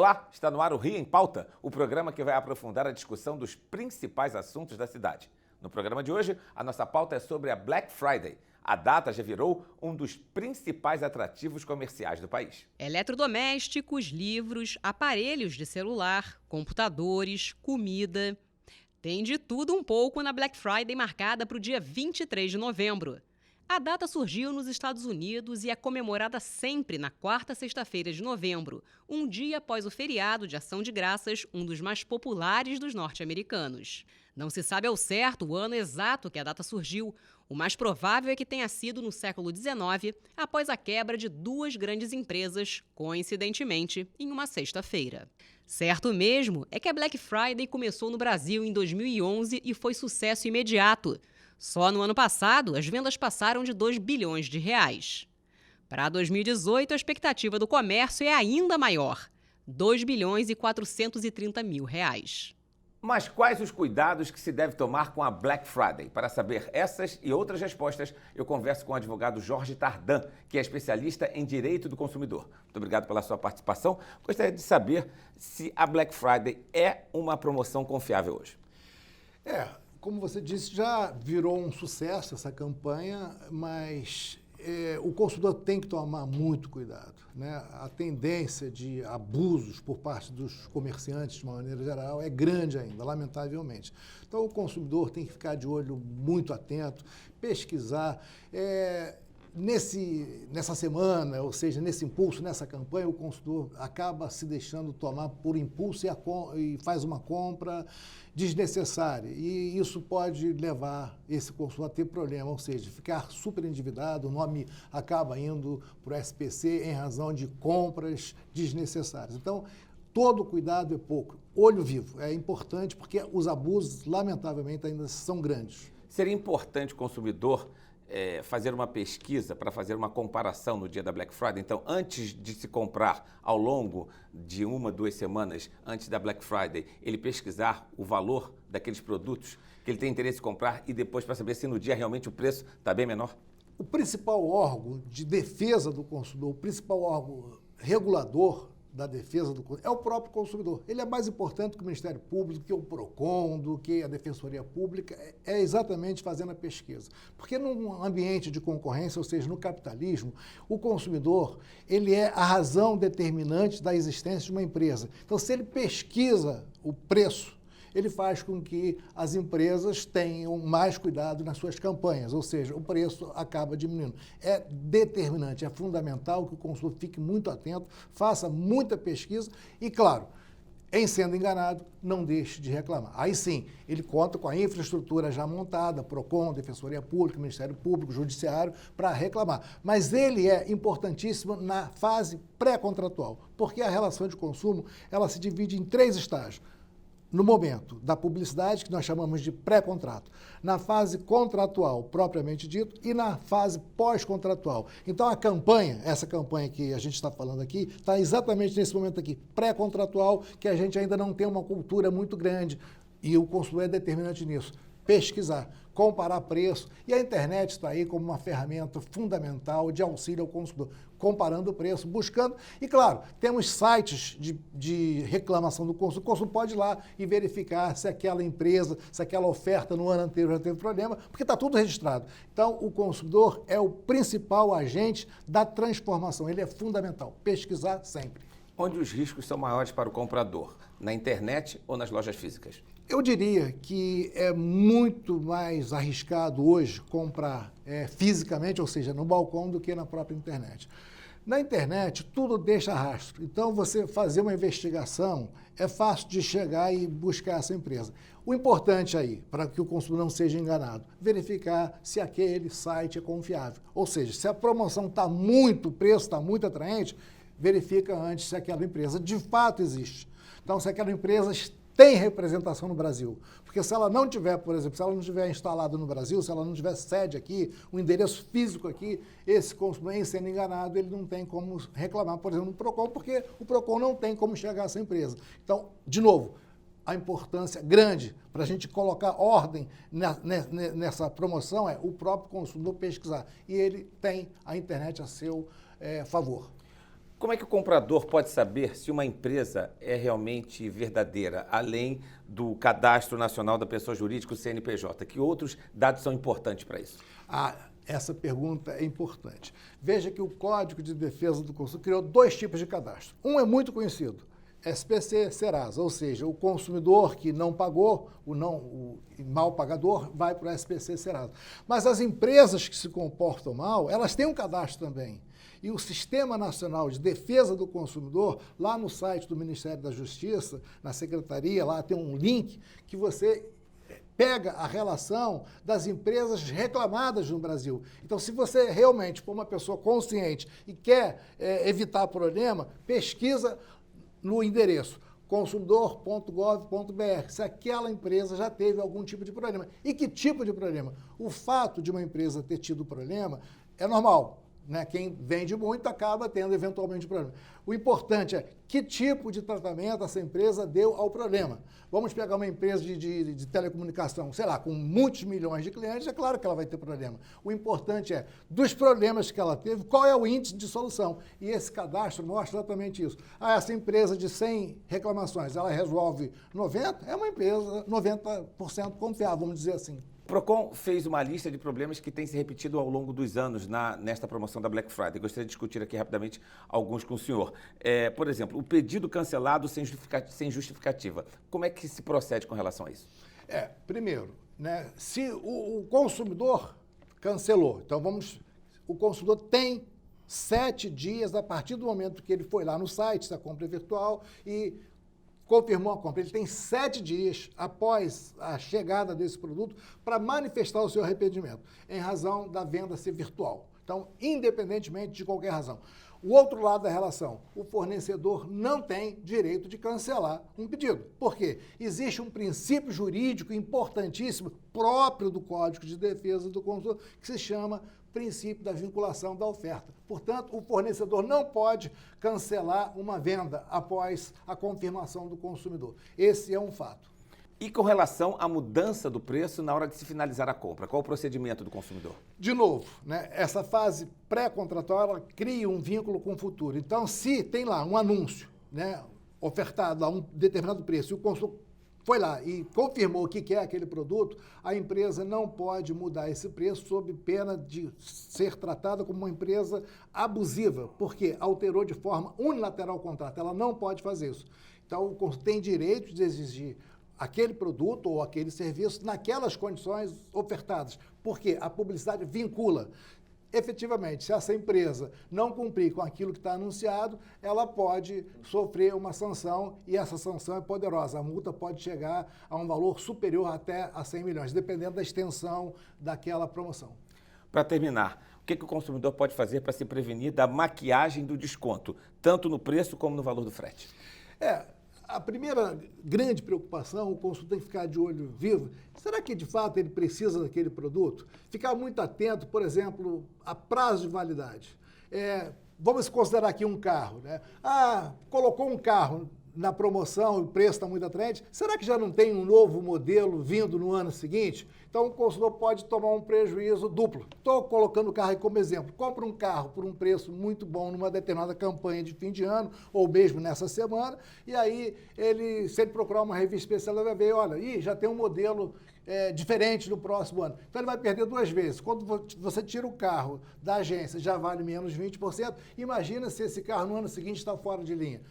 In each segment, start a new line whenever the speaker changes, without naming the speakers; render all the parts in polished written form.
Olá, está no ar o Rio em Pauta, o programa que vai aprofundar a discussão dos principais assuntos da cidade. No programa de hoje, a nossa pauta é sobre a Black Friday. A data já virou um dos principais atrativos comerciais do país.
Eletrodomésticos, livros, aparelhos de celular, computadores, comida. Tem de tudo um pouco na Black Friday marcada para o dia 23 de novembro. A data surgiu nos Estados Unidos e é comemorada sempre na quarta sexta-feira de novembro, um dia após o feriado de Ação de Graças, um dos mais populares dos norte-americanos. Não se sabe ao certo o ano exato que a data surgiu. O mais provável é que tenha sido no século XIX, após a quebra de duas grandes empresas, coincidentemente, em uma sexta-feira. Certo mesmo é que a Black Friday começou no Brasil em 2011 e foi sucesso imediato. Só no ano passado, as vendas passaram de 2 bilhões de reais. Para 2018, a expectativa do comércio é ainda maior, 2 bilhões e 430 mil reais.
Mas quais os cuidados que se deve tomar com a Black Friday? Para saber essas e outras respostas, eu converso com o advogado Jorge Tardan, que é especialista em direito do consumidor. Muito obrigado pela sua participação. Gostaria de saber se a Black Friday é uma promoção confiável hoje.
Como você disse, já virou um sucesso essa campanha, mas o consumidor tem que tomar muito cuidado, né? A tendência de abusos por parte dos comerciantes, de uma maneira geral, é grande ainda, lamentavelmente. Então, o consumidor tem que ficar de olho muito atento, pesquisar. Nessa semana, ou seja, nesse impulso, nessa campanha, o consumidor acaba se deixando tomar por impulso e faz uma compra desnecessária. E isso pode levar esse consumidor a ter problema, ou seja, ficar super endividado, o nome acaba indo para o SPC em razão de compras desnecessárias. Então, todo cuidado é pouco. Olho vivo é importante porque os abusos, lamentavelmente, ainda são grandes.
Seria importante o consumidor fazer uma pesquisa para fazer uma comparação no dia da Black Friday. Então, antes de se comprar, ao longo de 1, 2 semanas antes da Black Friday, ele pesquisar o valor daqueles produtos que ele tem interesse em comprar e depois para saber se no dia realmente o preço está bem menor?
O principal órgão de defesa do consumidor, o principal órgão regulador da defesa do consumidor é o próprio consumidor. Ele é mais importante que o Ministério Público, que o PROCON, do que a Defensoria Pública, é exatamente fazendo a pesquisa. Porque num ambiente de concorrência, ou seja, no capitalismo, o consumidor, ele é a razão determinante da existência de uma empresa. Então, se ele pesquisa o preço, ele faz com que as empresas tenham mais cuidado nas suas campanhas, ou seja, o preço acaba diminuindo. É determinante, é fundamental que o consumidor fique muito atento, faça muita pesquisa e, claro, em sendo enganado, não deixe de reclamar. Aí sim, ele conta com a infraestrutura já montada, PROCON, Defensoria Pública, Ministério Público, Judiciário, para reclamar. Mas ele é importantíssimo na fase pré-contratual, porque a relação de consumo ela se divide em 3 estágios. No momento da publicidade, que nós chamamos de pré-contrato, na fase contratual, propriamente dito, e na fase pós-contratual. Então, a campanha, essa campanha que a gente está falando aqui, está exatamente nesse momento aqui, pré-contratual, que a gente ainda não tem uma cultura muito grande, e o consumidor é determinante nisso. Pesquisar, comparar preço, e a internet está aí como uma ferramenta fundamental de auxílio ao consumidor, comparando o preço, buscando, e claro, temos sites de reclamação do consumidor, o consumidor pode ir lá e verificar se aquela empresa, se aquela oferta no ano anterior já teve problema, porque está tudo registrado. Então, o consumidor é o principal agente da transformação, ele é fundamental, pesquisar sempre.
Onde os riscos são maiores para o comprador? Na internet ou nas lojas físicas?
Eu diria que é muito mais arriscado hoje comprar fisicamente, ou seja, no balcão, do que na própria internet. Na internet, tudo deixa rastro. Então, você fazer uma investigação é fácil de chegar e buscar essa empresa. O importante aí, para que o consumidor não seja enganado, verificar se aquele site é confiável. Ou seja, se a promoção está muito, o preço está muito atraente, verifica antes se aquela empresa de fato existe. Então, se aquela empresa tem representação no Brasil. Porque se ela não tiver, por exemplo, se ela não tiver instalado no Brasil, se ela não tiver sede aqui, um endereço físico aqui, esse consumidor, em sendo enganado, ele não tem como reclamar, por exemplo, no PROCON, porque o PROCON não tem como chegar a essa empresa. Então, de novo, a importância grande para a gente colocar ordem nessa promoção é o próprio consumidor pesquisar. E ele tem a internet a seu favor.
Como é que o comprador pode saber se uma empresa é realmente verdadeira, além do Cadastro Nacional da Pessoa Jurídica, o CNPJ? Que outros dados são importantes para isso?
Essa pergunta é importante. Veja que o Código de Defesa do Consumidor criou 2 tipos de cadastro. Um é muito conhecido, SPC Serasa, ou seja, o consumidor que não pagou, o mal pagador, vai para o SPC Serasa. Mas as empresas que se comportam mal, elas têm um cadastro também. E o Sistema Nacional de Defesa do Consumidor, lá no site do Ministério da Justiça, na Secretaria, lá tem um link que você pega a relação das empresas reclamadas no Brasil. Então, se você realmente for uma pessoa consciente e quer evitar problema, pesquisa no endereço consumidor.gov.br, se aquela empresa já teve algum tipo de problema. E que tipo de problema? O fato de uma empresa ter tido problema é normal. Né? Quem vende muito acaba tendo eventualmente problema. O importante é que tipo de tratamento essa empresa deu ao problema. Vamos pegar uma empresa de telecomunicação, sei lá, com muitos milhões de clientes, é claro que ela vai ter problema. O importante é, dos problemas que ela teve, qual é o índice de solução. E esse cadastro mostra exatamente isso. Essa empresa de 100 reclamações, ela resolve 90, é uma empresa 90% confiável, vamos dizer assim.
O Procon fez uma lista de problemas que tem se repetido ao longo dos anos nesta promoção da Black Friday. Gostaria de discutir aqui rapidamente alguns com o senhor. Por exemplo, o pedido cancelado sem justificativa. Como é que se procede com relação a isso?
Primeiro, né, se o consumidor cancelou, então o consumidor tem 7 dias a partir do momento que ele foi lá no site da compra virtual e confirmou a compra. Ele tem 7 dias após a chegada desse produto para manifestar o seu arrependimento, em razão da venda ser virtual. Então, independentemente de qualquer razão. O outro lado da relação, o fornecedor não tem direito de cancelar um pedido. Por quê? Existe um princípio jurídico importantíssimo, próprio do Código de Defesa do Consumidor, que se chama princípio da vinculação da oferta. Portanto, o fornecedor não pode cancelar uma venda após a confirmação do consumidor. Esse é um fato.
E com relação à mudança do preço na hora de se finalizar a compra, qual o procedimento do consumidor?
De novo, né, essa fase pré-contratual ela cria um vínculo com o futuro. Então, se tem lá um anúncio, né, ofertado a um determinado preço e o consumidor foi lá e confirmou o que quer aquele produto, a empresa não pode mudar esse preço sob pena de ser tratada como uma empresa abusiva, porque alterou de forma unilateral o contrato. Ela não pode fazer isso. Então, o consumidor tem direito de exigir aquele produto ou aquele serviço naquelas condições ofertadas, porque a publicidade vincula. Efetivamente, se essa empresa não cumprir com aquilo que está anunciado, ela pode sofrer uma sanção e essa sanção é poderosa. A multa pode chegar a um valor superior até a 100 milhões, dependendo da extensão daquela promoção.
Para terminar, o que o consumidor pode fazer para se prevenir da maquiagem do desconto, tanto no preço como no valor do frete?
A primeira grande preocupação, o consumidor tem que ficar de olho vivo. Será que, de fato, ele precisa daquele produto? Ficar muito atento, por exemplo, a prazo de validade. Vamos considerar aqui um carro, né? Colocou um carro na promoção, o preço está muito atraente. Será que já não tem um novo modelo vindo no ano seguinte? Então, o consumidor pode tomar um prejuízo duplo. Estou colocando o carro aí como exemplo. Compra um carro por um preço muito bom numa determinada campanha de fim de ano, ou mesmo nessa semana, e aí, se ele procurar uma revista especial, ele vai ver, olha, já tem um modelo diferente no próximo ano. Então, ele vai perder 2 vezes. Quando você tira o carro da agência, já vale menos 20%. Imagina se esse carro no ano seguinte está fora de linha.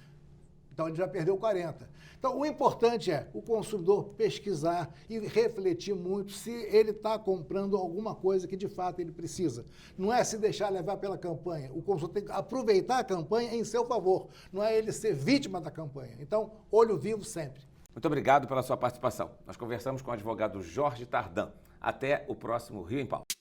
Então, ele já perdeu 40%. Então, o importante é o consumidor pesquisar e refletir muito se ele está comprando alguma coisa que, de fato, ele precisa. Não é se deixar levar pela campanha. O consumidor tem que aproveitar a campanha em seu favor. Não é ele ser vítima da campanha. Então, olho vivo sempre.
Muito obrigado pela sua participação. Nós conversamos com o advogado Jorge Tardan. Até o próximo Rio em Pauta.